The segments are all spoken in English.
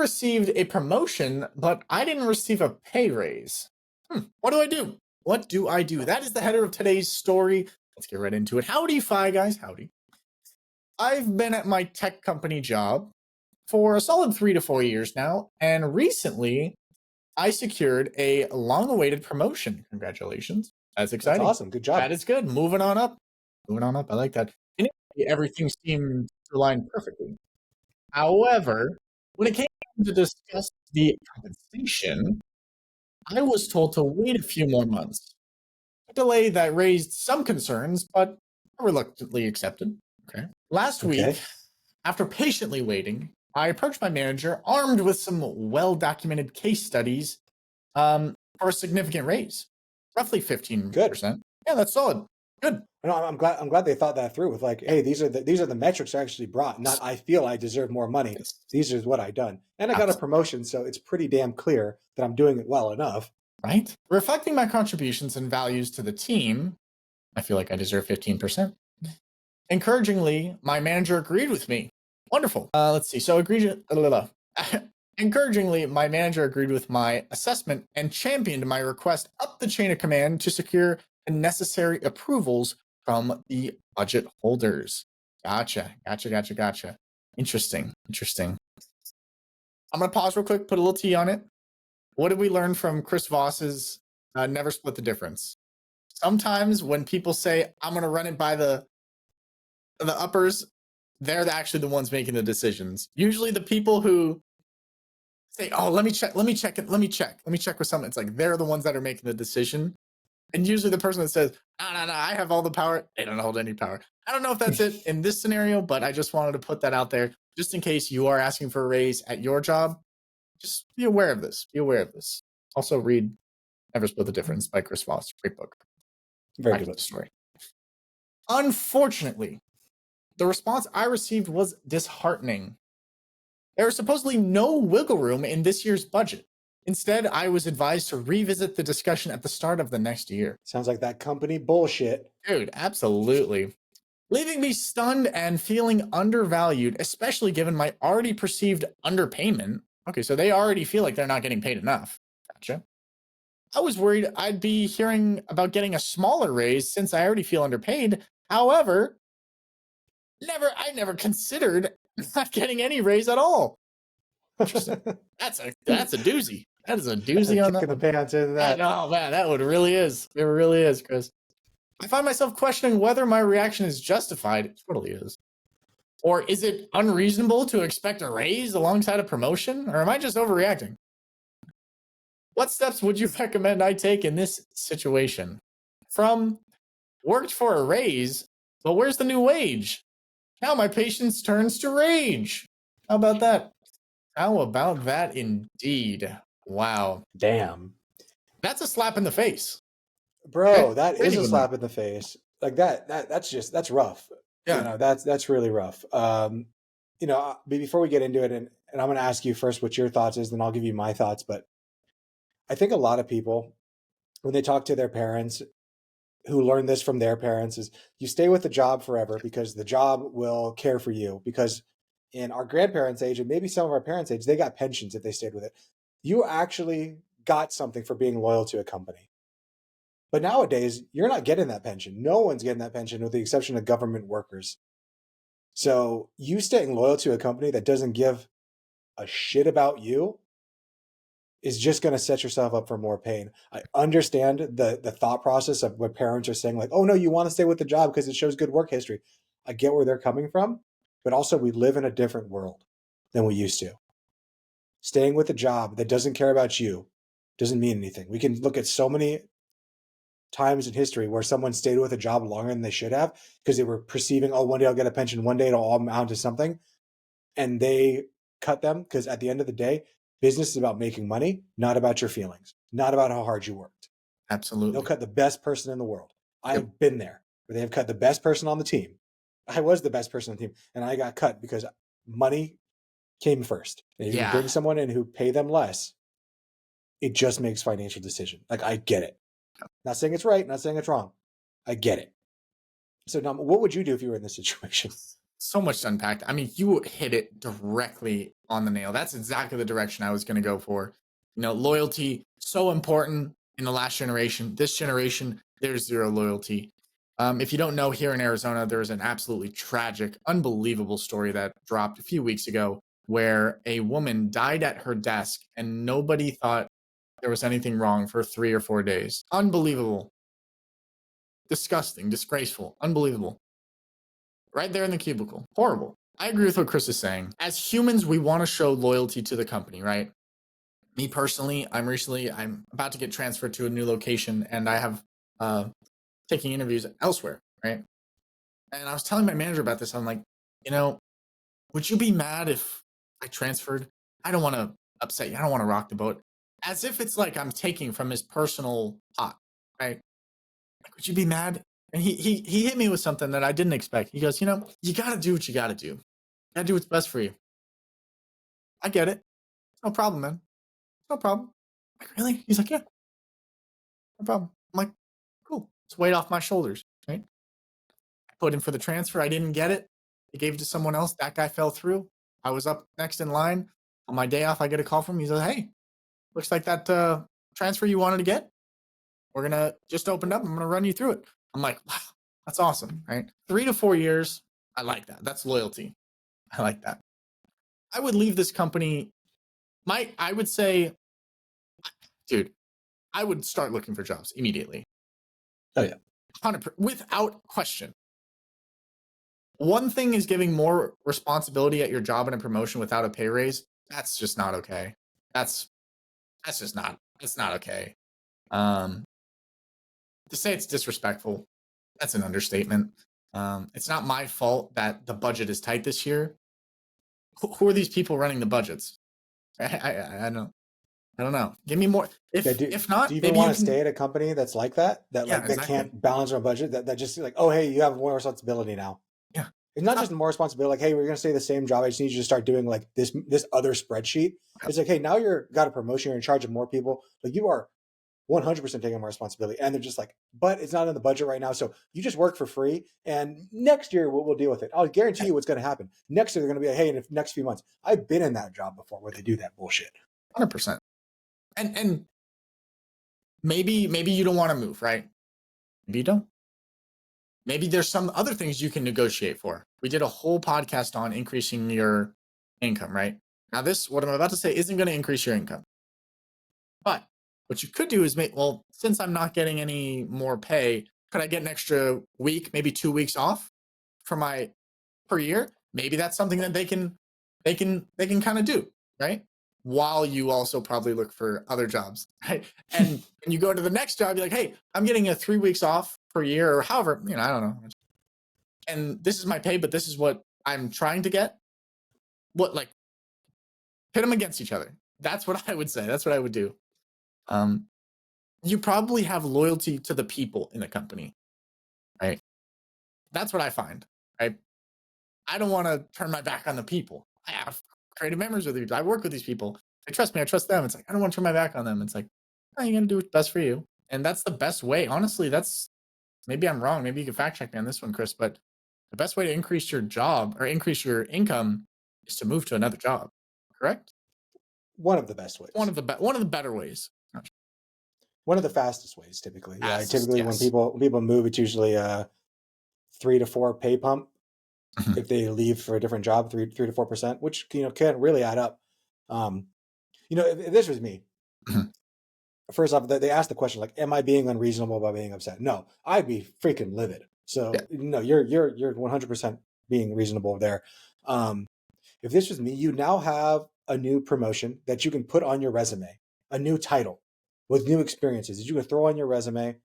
received a promotion, but I didn't receive a pay raise. What do I do? What do I do? That is the header of today's story. Let's get right into it. Howdy, Fi guys. Howdy. I've been at my tech company job for a solid 3 to 4 years now, and recently I secured a long-awaited promotion. Congratulations. That's That's exciting. awesome. Good job. That is good. Moving on up. Moving on up. I like that. Initially, everything seemed to align perfectly. However, when it came to discuss the compensation, I was told to wait a few more months. A delay that raised some concerns, but I reluctantly accepted. Okay. Last week, after patiently waiting, I approached my manager armed with some well-documented case studies for a significant raise, roughly 15%. Good. Yeah, that's solid. Good. No, I'm glad they thought that through with like, hey, these are the metrics I actually brought. Not I feel I deserve more money. These are what I done, and I got a promotion, so it's pretty damn clear that I'm doing it well enough. Right. Reflecting my contributions and values to the team, I feel like I deserve 15%. Encouragingly, my manager agreed with me. Wonderful. Let's see. So encouragingly, my manager agreed with my assessment and championed my request up the chain of command to secure the necessary approvals from the budget holders. Gotcha. Interesting. I'm going to pause real quick, put a little T on it. What did we learn from Chris Voss's Never Split the Difference? Sometimes when people say, I'm going to run it by the uppers, they're actually the ones making the decisions. Usually the people who say, oh, let me check with someone. It's like, they're the ones that are making the decision. And usually the person that says, no, I have all the power, they don't hold any power. I don't know if that's it in this scenario, but I just wanted to put that out there just in case you are asking for a raise at your job. Just be aware of this. Also read Never Split the Difference by Chris Voss. Great book. Very good story. Unfortunately, the response I received was disheartening. There was supposedly no wiggle room in this year's budget. Instead, I was advised to revisit the discussion at the start of the next year. Sounds like that company bullshit. Dude, absolutely. Leaving me stunned and feeling undervalued, especially given my already perceived underpayment. Okay, so they already feel like they're not getting paid enough. Gotcha. I was worried I'd be hearing about getting a smaller raise since I already feel underpaid. However, I never considered not getting any raise at all. Interesting. That's a doozy. That is a doozy on that. Kick in the pants into that. Oh man, that one really is. It really is, Chris. I find myself questioning whether my reaction is justified. It totally is. Or is it unreasonable to expect a raise alongside a promotion? Or am I just overreacting? What steps would you recommend I take in this situation? From worked for a raise, but where's the new wage? Now my patience turns to rage. How about that? How about that indeed? Wow. Damn. That's a slap in the face. Bro, that is a slap in the face. Like that's rough. Yeah. You know, that's really rough. You know, before we get into it, and I'm going to ask you first what your thoughts is, then I'll give you my thoughts. But I think a lot of people, when they talk to their parents who learn this from their parents, is you stay with the job forever because the job will care for you. Because in our grandparents' age, and maybe some of our parents' age, they got pensions if they stayed with it. You actually got something for being loyal to a company. But nowadays, you're not getting that pension. No one's getting that pension with the exception of government workers. So you staying loyal to a company that doesn't give a shit about you is just going to set yourself up for more pain. I understand the thought process of what parents are saying, like, oh no, you want to stay with the job because it shows good work history. I get where they're coming from, but also we live in a different world than we used to. Staying with a job that doesn't care about you doesn't mean anything. We can look at so many times in history where someone stayed with a job longer than they should have because they were perceiving, oh, one day I'll get a pension, one day it'll all amount to something. And they cut them because at the end of the day, business is about making money, not about your feelings, not about how hard you worked. Absolutely. They'll cut the best person in the world. I've been there where they have cut the best person on the team. I was the best person on the team and I got cut because money came first. And if you bring someone in who pay them less, it just makes financial decision. Like, I get it. Not saying it's right, not saying it's wrong. I get it. So now, what would you do if you were in this situation? So much to unpack. I mean, you hit it directly on the nail. That's exactly the direction I was going to go for. Loyalty, so important in the last generation. This generation, there's zero loyalty. If you don't know, here in Arizona, there was an absolutely tragic, unbelievable story that dropped a few weeks ago where a woman died at her desk and nobody thought there was anything wrong for 3 or 4 days. Unbelievable. Disgusting, disgraceful, unbelievable. Right there in the cubicle. Horrible. I agree with what Chris is saying. As humans, we want to show loyalty to the company, right? Me personally, I'm about to get transferred to a new location and I have taking interviews elsewhere, right? And I was telling my manager about this. I'm like, would you be mad if I transferred? I don't want to upset you. I don't want to rock the boat. As if it's like I'm taking from his personal pot, right? Like, would you be mad? And he hit me with something that I didn't expect. He goes, you got to do what you got to do. You got to do what's best for you. I get it. No problem, man. No problem. I'm like, really? He's like, yeah, no problem. I'm like, cool. It's weight off my shoulders, right? I put in for the transfer. I didn't get it. He gave it to someone else. That guy fell through. I was up next in line. On my day off, I get a call from him. He says, hey, looks like that transfer you wanted to get, we're going to just open up. I'm going to run you through it. I'm like, wow, that's awesome, right? 3 to 4 years. I like that. That's loyalty. I like that. I would leave this company. I would say, dude, I would start looking for jobs immediately. Oh, yeah. 100%, without question. One thing is giving more responsibility at your job and a promotion without a pay raise. That's just not okay. That's not okay. To say it's disrespectful, that's an understatement. It's not my fault that the budget is tight this year. Who are these people running the budgets? I don't know. Give me more. If not, do you even want to stay at a company that's like that? That exactly. That can't balance our budget? That just like, oh, hey, you have more responsibility now. Yeah. It's not just more responsibility. Like, hey, we're going to stay the same job. I just need you to start doing like this other spreadsheet. It's like, hey, now you're got a promotion. You're in charge of more people. Like you are 100% taking more responsibility. And they're just like, but it's not in the budget right now. So you just work for free. And next year we'll deal with it. I'll guarantee you what's going to happen. Next year, they're going to be like, hey, in the next few months, I've been in that job before where they do that bullshit. 100%. And maybe you don't want to move, right? Maybe you don't. Maybe there's some other things you can negotiate for. We did a whole podcast on increasing your income, right? Now what I'm about to say isn't going to increase your income. But what you could do is since I'm not getting any more pay, could I get an extra week, maybe 2 weeks off per year? Maybe that's something that they can kind of do, right? While you also probably look for other jobs, right? And when you go to the next job, you're like, hey, I'm getting a 3 weeks off per year or however, I don't know. And this is my pay, but this is what I'm trying to get. Pit them against each other. That's what I would say. That's what I would do. You probably have loyalty to the people in the company, right? That's what I find, right? I don't want to turn my back on the people. I have creative memories with these people. I work with these people. They trust me. I trust them. It's like, I don't want to turn my back on them. It's like, you're going to do what's best for you. And that's the best way. Honestly, maybe I'm wrong. Maybe you can fact check me on this one, Chris, but the best way to increase your job or increase your income is to move to another job. Correct? One of the best ways. One of the better ways. One of the fastest ways, typically. Typically, yes. when people move, it's usually a 3 to 4 pay pump. Mm-hmm. If they leave for a different job, 3 to 4%, which can really add up. If this was me, mm-hmm. First off, they asked the question like, "Am I being unreasonable by being upset?" No, I'd be freaking livid. So no, you're 100% being reasonable there. If this was me, you now have a new promotion that you can put on your resume, a new title with new experiences that you can throw on your resume.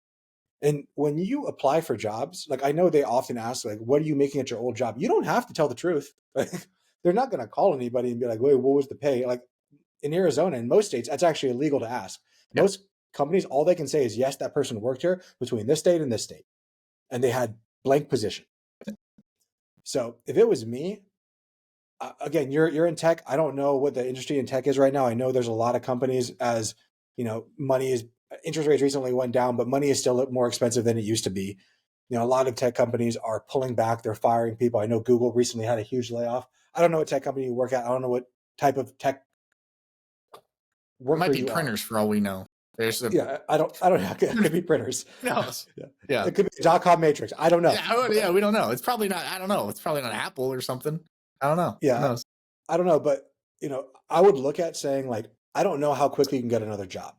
And when you apply for jobs, like I know they often ask, like, what are you making at your old job? You don't have to tell the truth. They're not going to call anybody and be like, wait, what was the pay? Like in Arizona, in most states, that's actually illegal to ask. Yep. Most companies, all they can say is, yes, that person worked here between this state and this state. And they had blank position. So if it was me, again, you're in tech. I don't know what the industry in tech is right now. I know there's a lot of companies as, interest rates recently went down, but money is still more expensive than it used to be. A lot of tech companies are pulling back. They're firing people. I know Google recently had a huge layoff. I don't know what tech company you work at. I don't know what type of tech It worker might be you are. printers for all we know. There's a Yeah, I don't know. It could be printers. who knows? Yeah. Yeah. It could be .com matrix. I don't know. Yeah, we don't know. It's probably not. I don't know. It's probably not Apple or something. I don't know. Who Yeah, knows? I don't know, but I would look at saying like, I don't know how quickly you can get another job.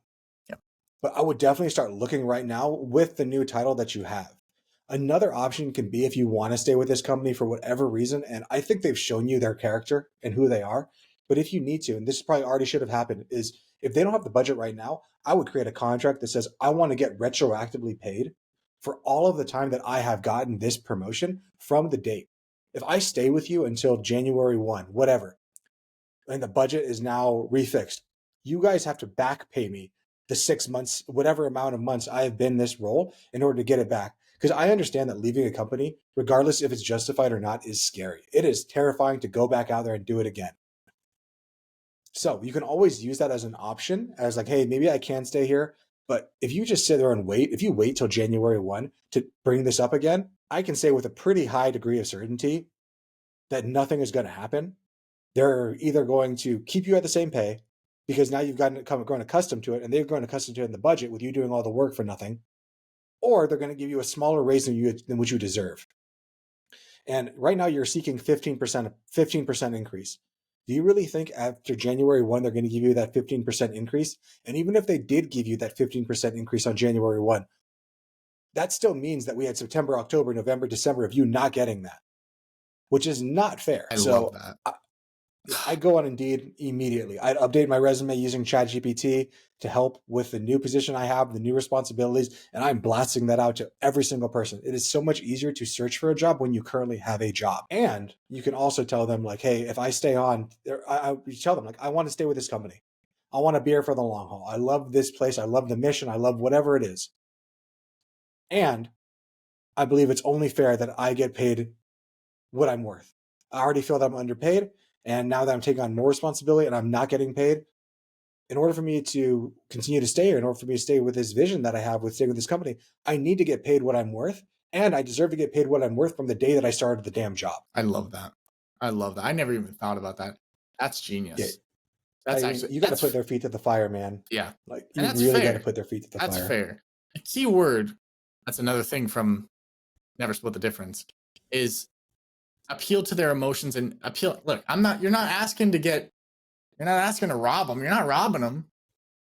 Yeah. But I would definitely start looking right now with the new title that you have. Another option can be if you want to stay with this company for whatever reason, and I think they've shown you their character and who they are. But if you need to, and this probably already should have happened, is if they don't have the budget right now, I would create a contract that says I want to get retroactively paid for all of the time that I have gotten this promotion from the date. If I stay with you until January 1, whatever, and the budget is now refixed, you guys have to back pay me the 6 months, whatever amount of months I have been in this role in order to get it back. Because I understand that leaving a company, regardless if it's justified or not, is scary. It is terrifying to go back out there and do it again. So you can always use that as an option, as like, hey, maybe I can stay here. But if you just sit there and wait, if you wait till January 1 to bring this up again, I can say with a pretty high degree of certainty that nothing is going to happen. They're either going to keep you at the same pay because now you've grown accustomed to it, and they've grown accustomed to it in the budget with you doing all the work for nothing, or they're going to give you a smaller raise than what you deserve. And right now you're seeking 15% increase. Do you really think after January 1 they're going to give you that 15% increase? And even if they did give you that 15% increase on January 1, that still means that we had September, October, November, December of you not getting that, which is not fair. I love that. I go on Indeed immediately. I'd update my resume using ChatGPT to help with the new position I have, the new responsibilities, and I'm blasting that out to every single person. It is so much easier to search for a job when you currently have a job. And you can also tell them like, hey, if I stay on, you tell them like, I want to stay with this company. I want to be here for the long haul. I love this place. I love the mission. I love whatever it is. And I believe it's only fair that I get paid what I'm worth. I already feel that I'm underpaid. And now that I'm taking on more responsibility and I'm not getting paid, in order for me to continue to stay here, in order for me to stay with this vision that I have with staying with this company, I need to get paid what I'm worth. And I deserve to get paid what I'm worth from the day that I started the damn job. I love that. I never even thought about that. That's genius. Yeah. That's you got to put their feet to the fire, man. Yeah. Like you really got to put their feet to the fire. That's fair. A key word, that's another thing from Never Split the Difference, is appeal to their emotions and appeal. Look, you're not asking to rob them. You're not robbing them.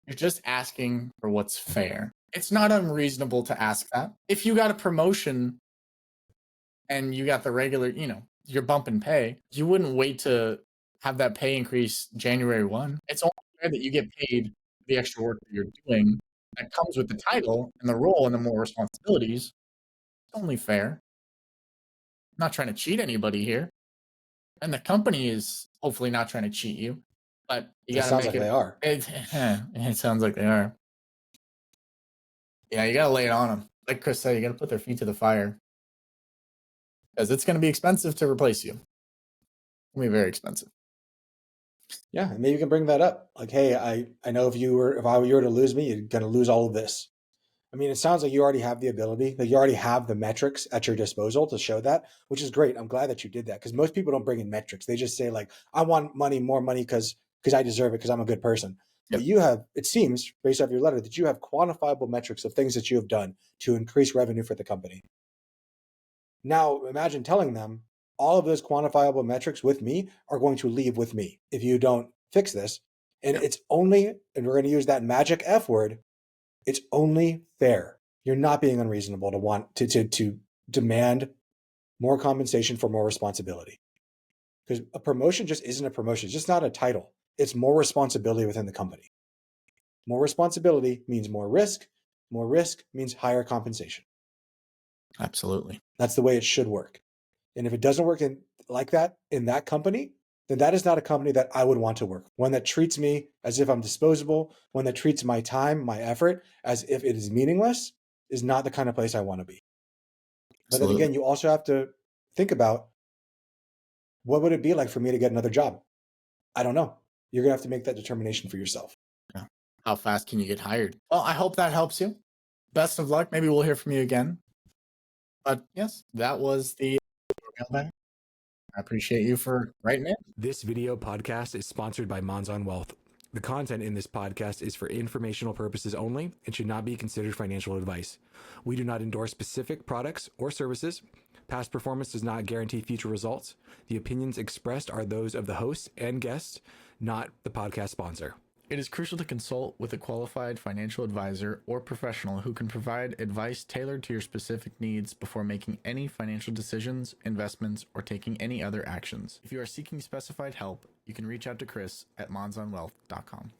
You're just asking for what's fair. It's not unreasonable to ask that. If you got a promotion and you got the regular, you're bumping pay, you wouldn't wait to have that pay increase January 1. It's only fair that you get paid the extra work that you're doing that comes with the title and the role and the more responsibilities. It's only fair. I'm not trying to cheat anybody here. And the company is hopefully not trying to cheat you. But you got to make it. They are. It sounds like they are. Yeah, you got to lay it on them. Like Chris said, you got to put their feet to the fire. Because it's going to be expensive to replace you. It's going to be very expensive. Yeah, and maybe you can bring that up. Like, hey, I know if you were to lose me, you're going to lose all of this. I mean, it sounds like you already have the ability, like you already have the metrics at your disposal to show that, which is great. I'm glad that you did that because most people don't bring in metrics. They just say like, I want more money because I deserve it because I'm a good person. Yep. But you have, it seems, based off your letter, that you have quantifiable metrics of things that you have done to increase revenue for the company. Now, imagine telling them all of those quantifiable metrics with me are going to leave with me if you don't fix this. And It's only, and we're going to use that magic F word, it's only fair. You're not being unreasonable to want to demand more compensation for more responsibility. Because a promotion just isn't a promotion. It's just not a title. It's more responsibility within the company. More responsibility means more risk. More risk means higher compensation. Absolutely. That's the way it should work. And if it doesn't work like that in that company, then that is not a company that I would want to work. One that treats me as if I'm disposable, one that treats my time, my effort as if it is meaningless, is not the kind of place I want to be. But then again, you also have to think about what would it be like for me to get another job? I don't know. You're going to have to make that determination for yourself. Yeah. How fast can you get hired? Well, I hope that helps you. Best of luck. Maybe we'll hear from you again. But yes, that was the mailbag. I appreciate you for writing it. This video podcast is sponsored by Monzon Wealth. The content in this podcast is for informational purposes only and should not be considered financial advice. We do not endorse specific products or services. Past performance does not guarantee future results. The opinions expressed are those of the host and guests, not the podcast sponsor. It is crucial to consult with a qualified financial advisor or professional who can provide advice tailored to your specific needs before making any financial decisions, investments, or taking any other actions. If you are seeking specified help, you can reach out to Chris at monzonwealth.com.